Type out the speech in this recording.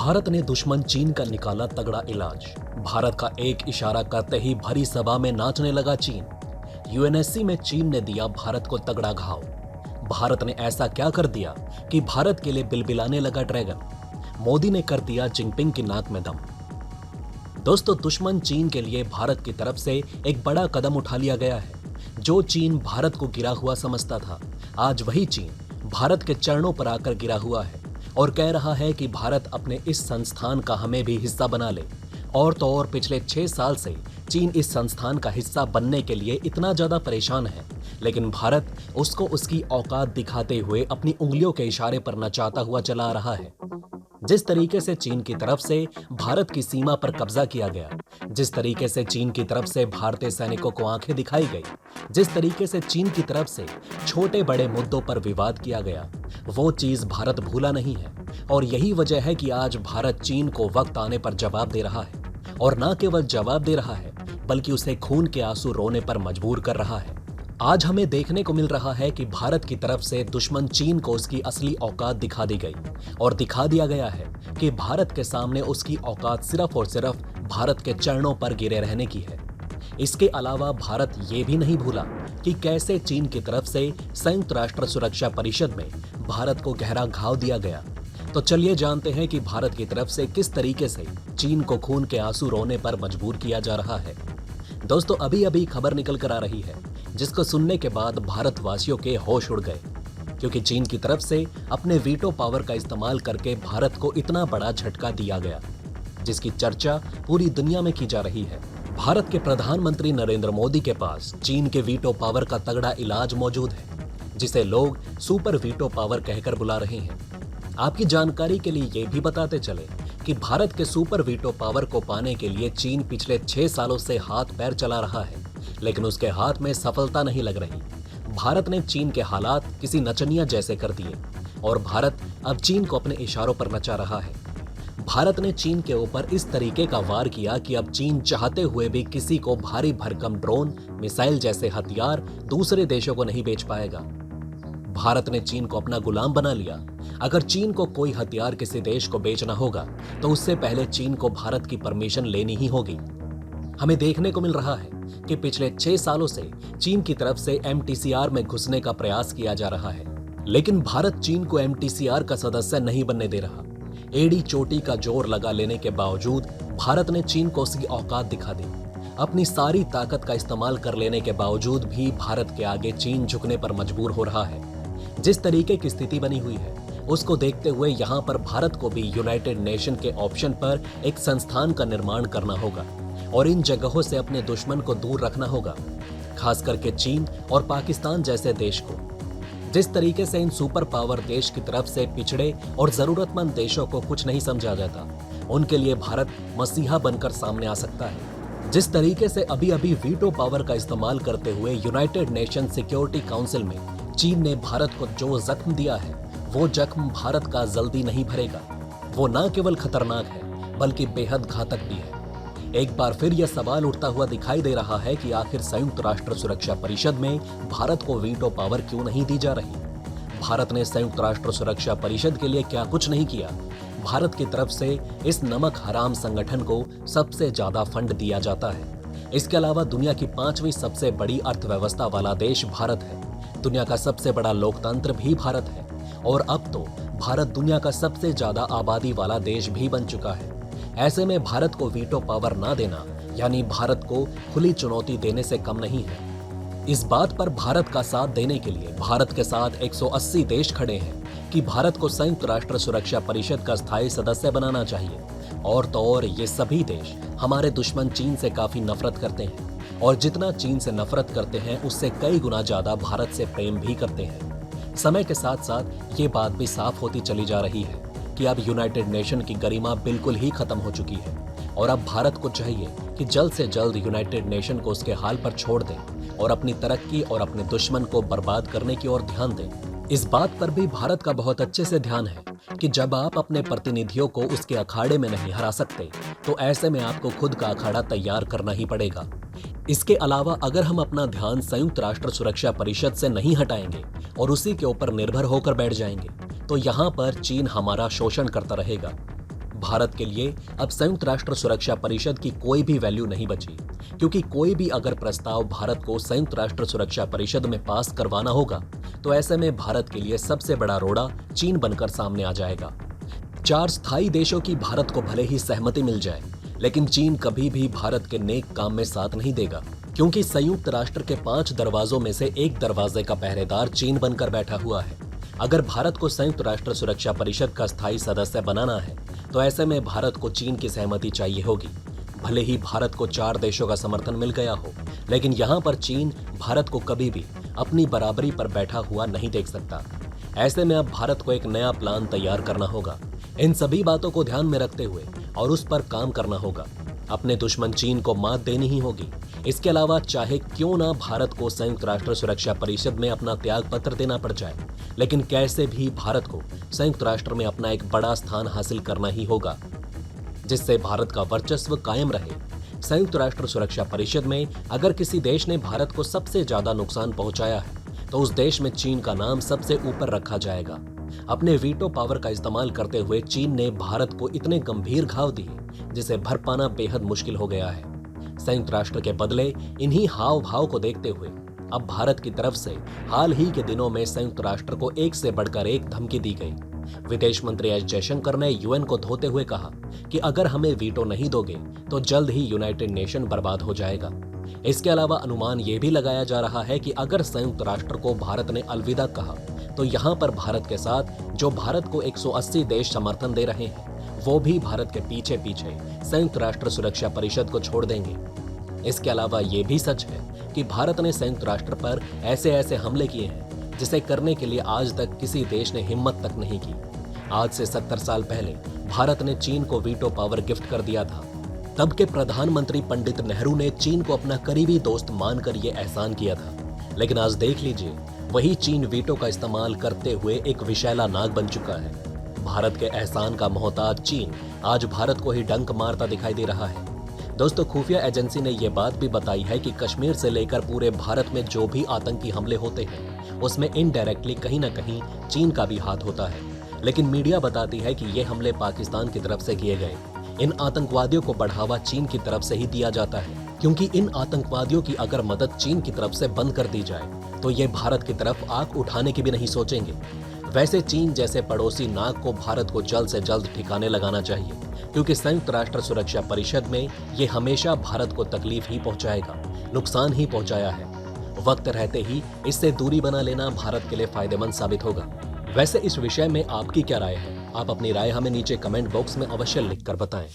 भारत ने दुश्मन चीन का निकाला तगड़ा इलाज। भारत का एक इशारा करते ही भरी सभा में नाचने लगा चीन। यूएनएससी में चीन ने दिया भारत को तगड़ा घाव। भारत ने ऐसा क्या कर दिया कि भारत के लिए बिलबिलाने लगा ड्रैगन। मोदी ने कर दिया जिनपिंग की नाक में दम। दोस्तों, दुश्मन चीन के लिए भारत की तरफ से एक बड़ा कदम उठा लिया गया है। जो चीन भारत को गिरा हुआ समझता था, आज वही चीन भारत के चरणों पर आकर गिरा हुआ है और कह रहा है कि भारत अपने इस संस्थान का हमें भी हिस्सा बना ले। और तो और पिछले 6 साल से चीन इस संस्थान का हिस्सा बनने के लिए इतना ज्यादा परेशान है, लेकिन भारत उसको उसकी औकात दिखाते हुए अपनी उंगलियों के इशारे पर नचाता हुआ चला आ रहा है। जिस तरीके से चीन की तरफ से भारत की सीमा पर कब्जा किया गया, जिस तरीके से चीन की तरफ से भारतीय सैनिकों को आंखें दिखाई गई, जिस तरीके से चीन की तरफ से छोटे बड़े मुद्दों पर विवाद किया गया, वो चीज भारत भूला नहीं है। और यही वजह है कि आज भारत चीन को वक्त आने पर जवाब दे रहा है, और न केवल जवाब दे रहा है बल्कि उसे खून के आंसू रोने पर मजबूर कर रहा है। आज हमें देखने को मिल रहा है कि भारत की तरफ से दुश्मन चीन को उसकी असली औकात दिखा दी गई और दिखा दिया गया है कि भारत के सामने उसकी औकात सिर्फ और सिर्फ भारत के चरणों पर गिरे रहने की है। इसके अलावा भारत ये भी नहीं भूला कि कैसे चीन की तरफ से संयुक्त राष्ट्र सुरक्षा परिषद में भारत को गहरा घाव दिया गया। तो चलिए जानते हैं कि भारत की तरफ से किस तरीके से चीन को खून के आंसू रोने पर मजबूर किया जा रहा है। दोस्तों, अभी अभी खबर निकल कर आ रही है जिसको सुनने के बाद भारतवासियों के होश उड़ गए, क्योंकि चीन की तरफ से अपने वीटो पावर का इस्तेमाल करके भारत को इतना बड़ा झटका दिया गया, जिसकी चर्चा पूरी दुनिया में की जा रही है। भारत के प्रधानमंत्री नरेंद्र मोदी के पास चीन के वीटो पावर का तगड़ा इलाज मौजूद है, जिसे लोग सुपर वीटो पावर कहकर बुला रहे हैं। आपकी जानकारी के लिए ये भी बताते चले कि भारत के सुपर वीटो पावर को पाने के लिए चीन पिछले 6 सालों से हाथ पैर चला रहा है, लेकिन उसके हाथ में सफलता नहीं लग रही। भारत ने चीन के हालात किसी नचनिया जैसे कर दिए और भारत अब चीन को अपने इशारों पर नचा रहा है। भारत ने चीन के ऊपर इस तरीके का वार किया कि अब चीन चाहते हुए भी किसी को भारी भरकम ड्रोन, मिसाइल जैसे हथियार दूसरे देशों को नहीं बेच पाएगा। भारत ने चीन को अपना गुलाम बना लिया। अगर चीन को कोई हथियार किसी देश को बेचना होगा तो उससे पहले चीन को भारत की परमिशन लेनी ही होगी। हमें देखने को मिल रहा है कि पिछले 6 सालों से चीन की तरफ से एमटीसीआर में घुसने का प्रयास किया जा रहा है, लेकिन भारत चीन को एमटीसीआर का सदस्य नहीं बनने दे रहा। एड़ी चोटी का जोर लगा लेने के बावजूद भारत ने चीन को उसकी औकात दिखा दी। अपनी सारी ताकत का इस्तेमाल कर लेने के बावजूद भी भारत के आगे चीन झुकने पर मजबूर हो रहा है। जिस तरीके की स्थिति बनी हुई है उसको देखते हुए यहाँ पर भारत को भी यूनाइटेड नेशन के ऑप्शन पर एक संस्थान का निर्माण करना होगा और इन जगहों से अपने दुश्मन को दूर रखना होगा, खास करके चीन और पाकिस्तान जैसे देश को। जिस तरीके से इन सुपर पावर देश की तरफ से पिछड़े और जरूरतमंद देशों को कुछ नहीं समझा जाता, उनके लिए भारत मसीहा बनकर सामने आ सकता है। जिस तरीके से अभी अभी वीटो पावर का इस्तेमाल करते हुए यूनाइटेड नेशन सिक्योरिटी काउंसिल में चीन ने भारत को जो जख्म दिया है, वो जख्म भारत का जल्दी नहीं भरेगा। वो न केवल खतरनाक है बल्कि बेहद घातक भी है। एक बार फिर यह सवाल उठता हुआ दिखाई दे रहा है कि आखिर संयुक्त राष्ट्र सुरक्षा परिषद में भारत को वीटो पावर क्यों नहीं दी जा रही। भारत ने संयुक्त राष्ट्र सुरक्षा परिषद के लिए क्या कुछ नहीं किया। भारत की तरफ से इस नमक हराम संगठन को सबसे ज्यादा फंड दिया जाता है। इसके अलावा दुनिया की 5वीं सबसे बड़ी अर्थव्यवस्था वाला देश भारत है। दुनिया का सबसे बड़ा लोकतंत्र भी भारत है और अब तो भारत दुनिया का सबसे ज्यादा आबादी वाला देश भी बन चुका है। ऐसे में भारत को वीटो पावर ना देना यानी भारत को खुली चुनौती देने से कम नहीं है। इस बात पर भारत का साथ देने के लिए भारत के साथ 180 देश खड़े हैं कि भारत को संयुक्त राष्ट्र सुरक्षा परिषद का स्थायी सदस्य बनाना चाहिए। और तो और ये सभी देश हमारे दुश्मन चीन से काफी नफरत करते हैं और जितना चीन से नफरत करते हैं उससे कई गुना ज्यादा भारत से प्रेम भी करते हैं। समय के साथ साथ ये बात भी साफ होती चली जा रही है कि अब यूनाइटेड नेशन की गरिमा बिल्कुल ही खत्म हो चुकी है और अब भारत को चाहिए कि जल्द से जल्द यूनाइटेड नेशन को उसके हाल पर छोड़ दें और अपनी तरक्की और अपने दुश्मन को बर्बाद करने की ओर ध्यान दें। इस बात पर भी भारत का बहुत अच्छे से ध्यान है कि जब आप अपने प्रतिनिधियों को उसके अखाड़े में नहीं हरा सकते तो ऐसे में आपको खुद का अखाड़ा तैयार करना ही पड़ेगा। इसके अलावा अगर हम अपना ध्यान संयुक्त राष्ट्र सुरक्षा परिषद से नहीं हटाएंगे और उसी के ऊपर निर्भर होकर बैठ जाएंगे तो यहाँ पर चीन हमारा शोषण करता रहेगा। भारत के लिए अब संयुक्त राष्ट्र सुरक्षा परिषद की कोई भी वैल्यू नहीं बची, क्योंकि कोई भी अगर प्रस्ताव भारत को संयुक्त राष्ट्र सुरक्षा परिषद में पास करवाना होगा तो ऐसे में भारत के लिए सबसे बड़ा रोड़ा चीन बनकर सामने आ जाएगा। 4 स्थायी देशों की भारत को भले ही सहमति मिल जाए, लेकिन चीन कभी भी भारत के नेक काम में साथ नहीं देगा, क्योंकि संयुक्त राष्ट्र के 5 दरवाजों में से एक दरवाजे का पहरेदार चीन बनकर बैठा हुआ है। अगर भारत को संयुक्त राष्ट्र सुरक्षा परिषद का स्थायी सदस्य बनाना है तो ऐसे में भारत को चीन की सहमति चाहिए होगी। भले ही भारत को 4 देशों का समर्थन मिल गया हो, लेकिन यहाँ पर चीन भारत को कभी भी अपनी बराबरी पर बैठा हुआ नहीं देख सकता। ऐसे में अब भारत को एक नया प्लान तैयार करना होगा। इन सभी बातों को ध्यान में रखते हुए और उस पर काम करना होगा। अपने दुश्मन चीन को मात देनी ही होगी। इसके अलावा चाहे क्यों ना भारत को संयुक्त राष्ट्र सुरक्षा परिषद में अपना त्याग पत्र देना पड़ जाए, लेकिन कैसे भी भारत को संयुक्त राष्ट्र में अपना एक बड़ा स्थान हासिल करना ही होगा, जिससे भारत का वर्चस्व कायम रहे। संयुक्त राष्ट्र सुरक्षा परिषद में अगर किसी देश ने भारत को सबसे ज्यादा नुकसान पहुंचाया है तो उस देश में चीन का नाम सबसे ऊपर रखा जाएगा। अपने वीटो पावर का इस्तेमाल करते हुए चीन ने भारत को इतने गंभीर घाव दिए जिसे भर पाना बेहद मुश्किल हो गया है। संयुक्त राष्ट्र के बदले इन्हीं हाव भाव को देखते हुए अब भारत की तरफ से हाल ही के दिनों में संयुक्त राष्ट्र को एक से बढ़कर एक धमकी दी गई। विदेश मंत्री एस जयशंकर ने यूएन को धोते हुए कहा कि अगर हमें वीटो नहीं दोगे तो जल्द ही यूनाइटेड नेशन बर्बाद हो जाएगा। इसके अलावा अनुमान यह भी लगाया जा रहा है कि अगर संयुक्त राष्ट्र को भारत ने अलविदा कहा तो यहाँ पर भारत के साथ जो भारत को 180 देश समर्थन दे रहे हैं वो भी भारत के पीछे पीछे संयुक्त राष्ट्र सुरक्षा परिषद को छोड़ देंगे। इसके अलावा ये भी सच है कि भारत ने संयुक्त राष्ट्र पर ऐसे ऐसे हमले किए हैं जिसे करने के लिए आज तक किसी देश ने हिम्मत तक नहीं की। आज से 70 साल पहले भारत ने चीन को वीटो पावर गिफ्ट कर दिया था। तब के प्रधानमंत्री पंडित नेहरू ने चीन को अपना करीबी दोस्त मानकर ये एहसान किया था, लेकिन आज देख लीजिए वही चीन वीटो का इस्तेमाल करते हुए एक विषैला नाग बन चुका है। भारत के एहसान का मोहताज चीन आज भारत को ही डंक मारता दिखाई दे रहा है। दोस्तों, खुफिया एजेंसी ने यह बात भी बताई है कि कश्मीर से लेकर पूरे भारत में जो भी आतंकी हमले होते हैं उसमें इनडायरेक्टली कहीं ना कहीं चीन का भी हाथ होता है। लेकिन मीडिया बताती है कि ये हमले पाकिस्तान की तरफ से किए गए। इन आतंकवादियों को बढ़ावा चीन की तरफ से ही दिया जाता है, क्योंकि इन आतंकवादियों की अगर मदद चीन की तरफ से बंद कर दी जाए तो ये भारत की तरफ आंख उठाने की भी नहीं सोचेंगे। वैसे चीन जैसे पड़ोसी नाग को भारत को जल्द से जल्द ठिकाने लगाना चाहिए, क्योंकि संयुक्त राष्ट्र सुरक्षा परिषद में ये हमेशा भारत को तकलीफ ही पहुंचाएगा, नुकसान ही पहुंचाया है। वक्त रहते ही इससे दूरी बना लेना भारत के लिए फायदेमंद साबित होगा। वैसे इस विषय में आपकी क्या राय है? आप अपनी राय हमें नीचे कमेंट बॉक्स में अवश्य लिखकर बताएं।